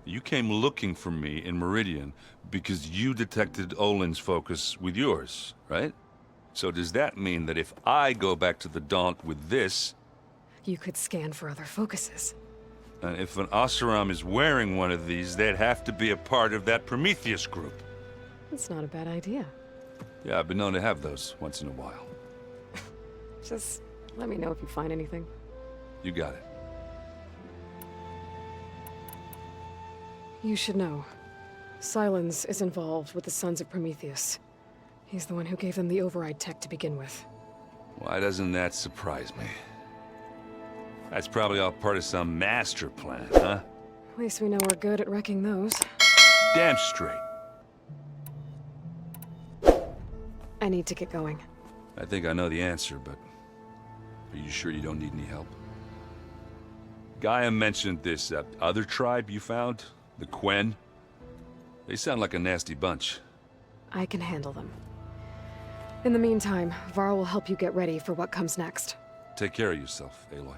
Speaker 5: you came looking for me in Meridian because you detected Olin's focus with yours, right? So does that mean that if I go back to the Daunt with this,
Speaker 3: You could scan for other focuses.
Speaker 5: and if an Oseram is wearing one of these, they'd have to be a part of that Prometheus group?
Speaker 3: That's not a bad idea.
Speaker 5: Yeah, I've been known to have those once in a while.
Speaker 3: Just let me know if you find anything.
Speaker 5: You got it.
Speaker 3: You should know. Silence is involved with the Sons of Prometheus. He's the one who gave them the override tech to begin with.
Speaker 5: Why doesn't that surprise me? That's probably all part of some master plan, huh?
Speaker 3: At least we know we're good at wrecking those.
Speaker 5: Damn straight.
Speaker 3: I need to get going.
Speaker 5: I think I know the answer, but are you sure you don't need any help? Gaia mentioned this other tribe you found, the Quen. They sound like a nasty bunch.
Speaker 3: I can handle them. In the meantime, Varl will help you get ready for what comes next.
Speaker 5: Take care of yourself, Aloy.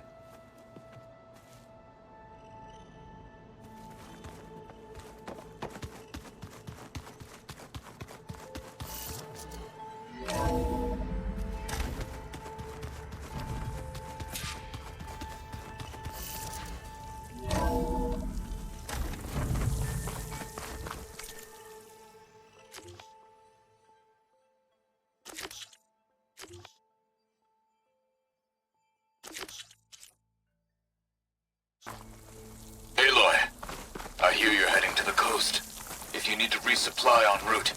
Speaker 6: Aloy, I hear you're heading to the coast. If you need to resupply en route,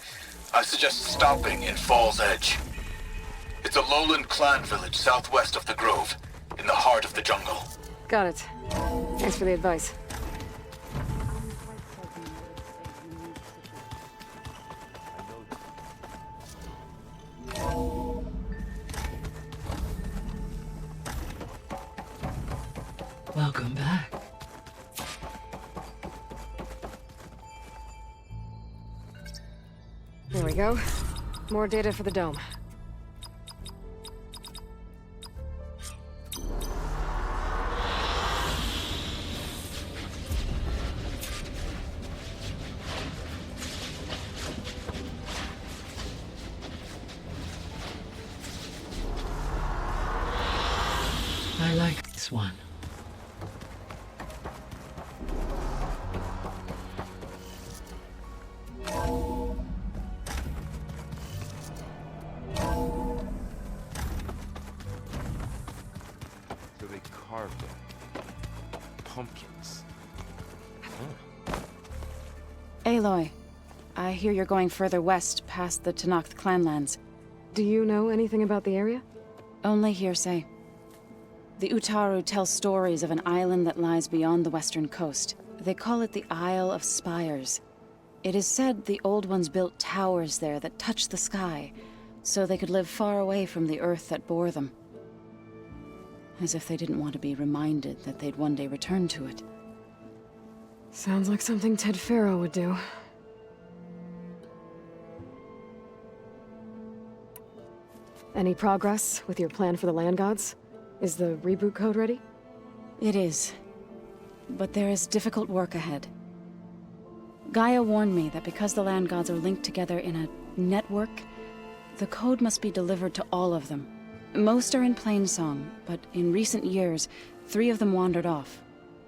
Speaker 6: I suggest stopping in Fall's Edge. It's a lowland clan village southwest of the Grove, in the heart of the jungle.
Speaker 3: Got it. Thanks for the advice.
Speaker 8: Welcome back.
Speaker 3: There we go. More data for the dome.
Speaker 8: I like this one.
Speaker 9: So they carved them. Pumpkins.
Speaker 10: Aloy, I hear you're going further west past the Tenakth clanlands.
Speaker 3: Do you know anything about the area?
Speaker 10: Only hearsay. The Utaru tell stories of an island that lies beyond the western coast. They call it the Isle of Spires. It is said the Old Ones built towers there that touch the sky, so they could live far away from the earth that bore them. As if they didn't want to be reminded that they'd one day return to it.
Speaker 3: Sounds like something Ted Faro would do. Any progress with your plan for the land gods? Is the reboot code ready?
Speaker 10: It is. But there is difficult work ahead. Gaia warned me that because the land gods are linked together in a network, the code must be delivered to all of them. Most are in plainsong, but in recent years, 3 of them wandered off.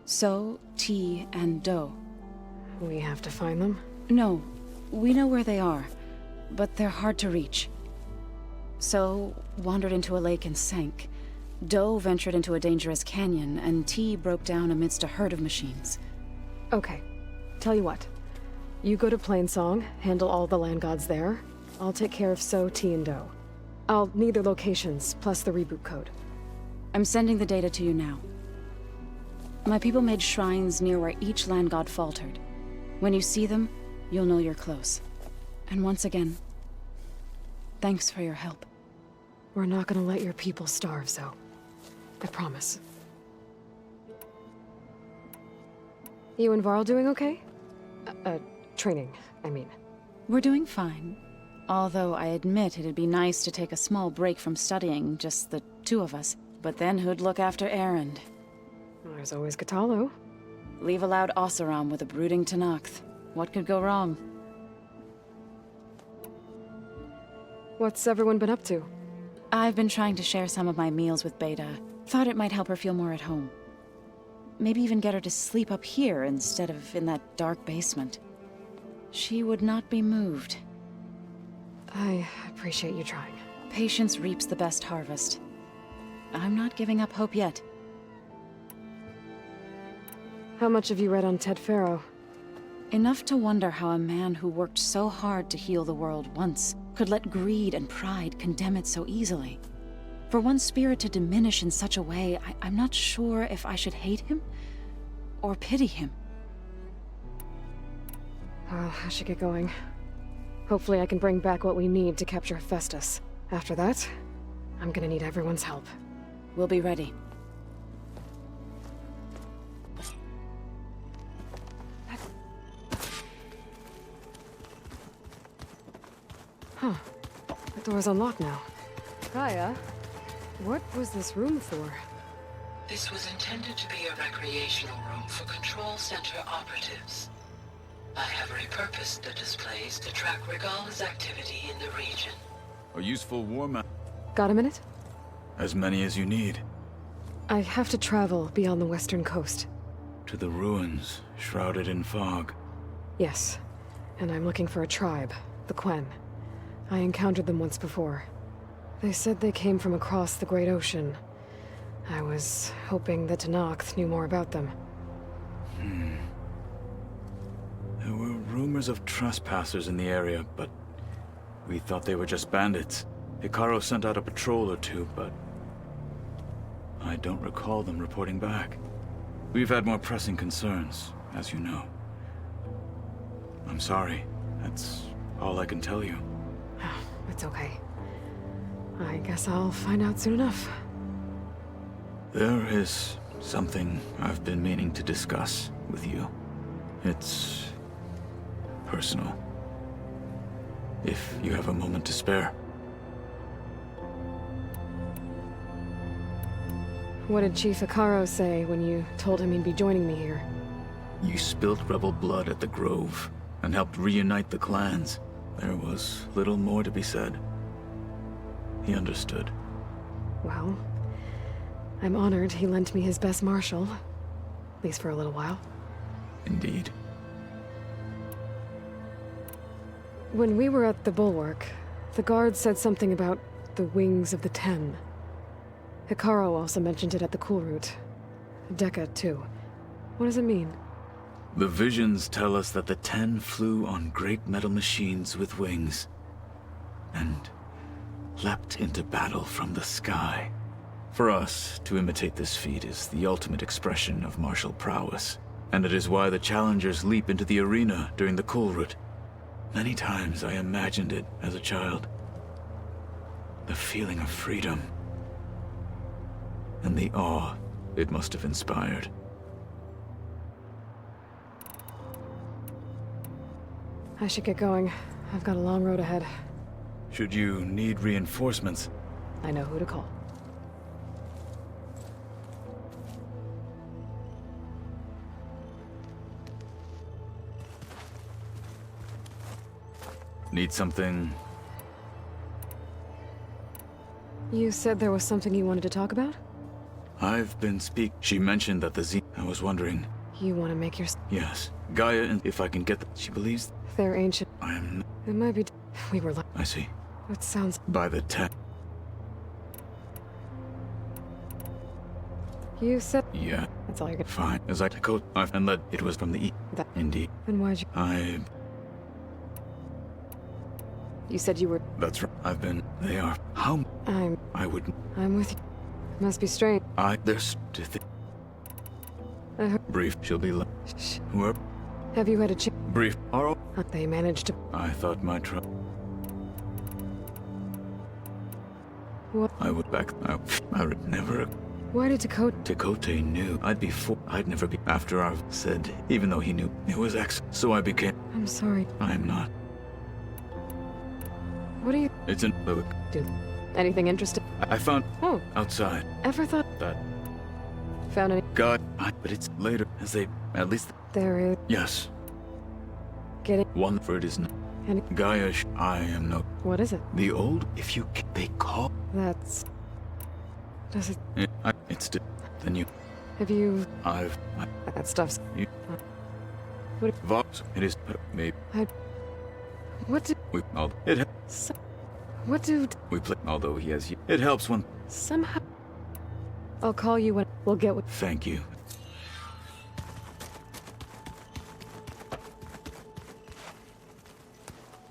Speaker 10: So, T, and Do.
Speaker 3: We have to find them?
Speaker 10: No, we know where they are, but they're hard to reach. So, wandered into a lake and sank. Do ventured into a dangerous canyon, and T broke down amidst a herd of machines.
Speaker 3: Okay. Tell you what. You go to Plainsong, handle all the land gods there. I'll take care of So, T, and Do. I'll need their locations, plus the reboot code.
Speaker 10: I'm sending the data to you now. My people made shrines near where each land god faltered. When you see them, you'll know you're close. And once again, thanks for your help.
Speaker 3: We're not gonna let your people starve, Zo. I promise. You and Varl doing okay? Training, I mean.
Speaker 10: We're doing fine. Although I admit it'd be nice to take a small break from studying, just the 2 of us. But then who'd look after Erend?
Speaker 3: There's always Katalo.
Speaker 10: Leave a loud Oseram with a brooding Tenakth. What could go wrong?
Speaker 3: What's everyone been up to?
Speaker 10: I've been trying to share some of my meals with Beta. Thought it might help her feel more at home. Maybe even get her to sleep up here instead of in that dark basement. She would not be moved.
Speaker 3: I appreciate you trying.
Speaker 10: Patience reaps the best harvest. I'm not giving up hope yet.
Speaker 3: How much have you read on Ted Faro?
Speaker 10: Enough to wonder how a man who worked so hard to heal the world once could let greed and pride condemn it so easily. For one's spirit to diminish in such a way, I'm not sure if I should hate him or pity him.
Speaker 3: Well, I should get going. Hopefully I can bring back what we need to capture Hephaestus. After that, I'm gonna need everyone's help.
Speaker 10: We'll be ready.
Speaker 3: Huh. The door's unlocked now. Gaia, what was this room for?
Speaker 8: This was intended to be a recreational room for Control Center operatives. I have repurposed the displays to track Regala's activity in the region.
Speaker 11: A useful war map.
Speaker 3: Got a minute?
Speaker 11: As many as you need.
Speaker 3: I have to travel beyond the western coast.
Speaker 11: To the ruins, shrouded in fog.
Speaker 3: Yes. And I'm looking for a tribe, the Quen. I encountered them once before. They said they came from across the Great Ocean. I was hoping that Tenakth knew more about them.
Speaker 11: There were rumors of trespassers in the area, but we thought they were just bandits. Hikaru sent out a patrol or two, but I don't recall them reporting back. We've had more pressing concerns, as you know. I'm sorry. That's all I can tell you.
Speaker 3: It's okay. I guess I'll find out soon enough.
Speaker 11: There is something I've been meaning to discuss with you. It's personal. If you have a moment to spare.
Speaker 3: What did Chief Hikaru say when you told him he'd be joining me here?
Speaker 11: You spilled rebel blood at the Grove and helped reunite the clans. There was little more to be said. He understood.
Speaker 3: Well, I'm honored he lent me his best marshal. At least for a little while.
Speaker 11: Indeed.
Speaker 3: When we were at the Bulwark, the guard said something about the Wings of the Ten. Hikaru also mentioned it at the Cool Route. Decca, too. What does it mean?
Speaker 11: The visions tell us that the Ten flew on great metal machines with wings, and leapt into battle from the sky. For us, to imitate this feat is the ultimate expression of martial prowess, and it is why the challengers leap into the arena during the Cool Route. Many times I imagined it as a child. The feeling of freedom, and the awe it must have inspired.
Speaker 3: I should get going. I've got a long road ahead.
Speaker 11: Should you need reinforcements,
Speaker 3: I know who to call.
Speaker 11: need something.
Speaker 3: You said there was something you wanted to talk about?
Speaker 11: I've been She mentioned that the Z. I was wondering.
Speaker 3: You want to make your...
Speaker 11: Yes. Gaia, and if I can get She believes...
Speaker 3: They're ancient.
Speaker 11: I am...
Speaker 3: It might be... We were...
Speaker 11: I see.
Speaker 3: It sounds...
Speaker 11: By the tech.
Speaker 3: You said...
Speaker 11: Yeah.
Speaker 3: That's all you're gonna...
Speaker 11: Fine. As I go, and led, it was from the E.
Speaker 3: That...
Speaker 11: Indeed.
Speaker 3: Then why'd you... You said you were...
Speaker 11: That's right. I've been... They are... How... I wouldn't...
Speaker 3: I'm with you. Must be strange.
Speaker 11: There's... to think...
Speaker 3: I heard...
Speaker 11: Brief. She'll be...
Speaker 3: Shh.
Speaker 11: Whoever...
Speaker 3: Have you had a chance?
Speaker 11: Brief. Aro...
Speaker 3: They managed to...
Speaker 11: I thought my
Speaker 3: What?
Speaker 11: I would back... I would never...
Speaker 3: Why did Tekote...
Speaker 11: Tekote knew I'd be I'd never be... After I've said, even though he knew it was X, so I became...
Speaker 3: I'm sorry.
Speaker 11: I'm not.
Speaker 3: What are you...
Speaker 11: It's an...
Speaker 3: Dude, anything interesting?
Speaker 11: I found...
Speaker 3: Oh.
Speaker 11: Outside.
Speaker 3: Ever thought...
Speaker 11: That...
Speaker 3: Found any?
Speaker 11: God, but it's later, as they, at least,
Speaker 3: There is.
Speaker 11: yes.
Speaker 3: Getting.
Speaker 11: One for it is not.
Speaker 3: Any?
Speaker 11: Gaia, I am no.
Speaker 3: What is it?
Speaker 11: The old, if you, they call.
Speaker 3: That's. Does it?
Speaker 11: It's then you.
Speaker 3: Have you? That stuff's.
Speaker 11: You.
Speaker 3: What?
Speaker 11: Vox, it is, but maybe.
Speaker 3: What do?
Speaker 11: We, it,
Speaker 3: What do?
Speaker 11: we play, although he has, it helps when.
Speaker 3: Somehow. I'll call you when we'll get with.
Speaker 11: Thank you.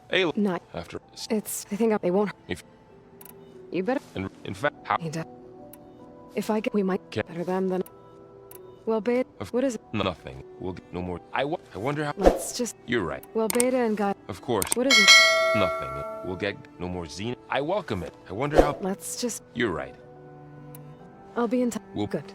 Speaker 9: Hey, look,
Speaker 3: Not.
Speaker 9: after
Speaker 3: It's. I think they won't.
Speaker 9: If-
Speaker 3: You better.
Speaker 9: and in fact, how
Speaker 3: Need to. If I get, we might
Speaker 9: Okay.
Speaker 3: better them than. Well, Beta. What is it?
Speaker 9: nothing. We'll get no more. I wonder how.
Speaker 3: Let's just.
Speaker 9: You're right.
Speaker 3: Well, Beta and Guy.
Speaker 9: Of course.
Speaker 3: What is it?
Speaker 9: Nothing. We'll get no more Xena. I welcome it. I wonder how.
Speaker 3: Let's just.
Speaker 9: You're right.
Speaker 3: I'll be in touch.
Speaker 9: We'll-
Speaker 3: Good.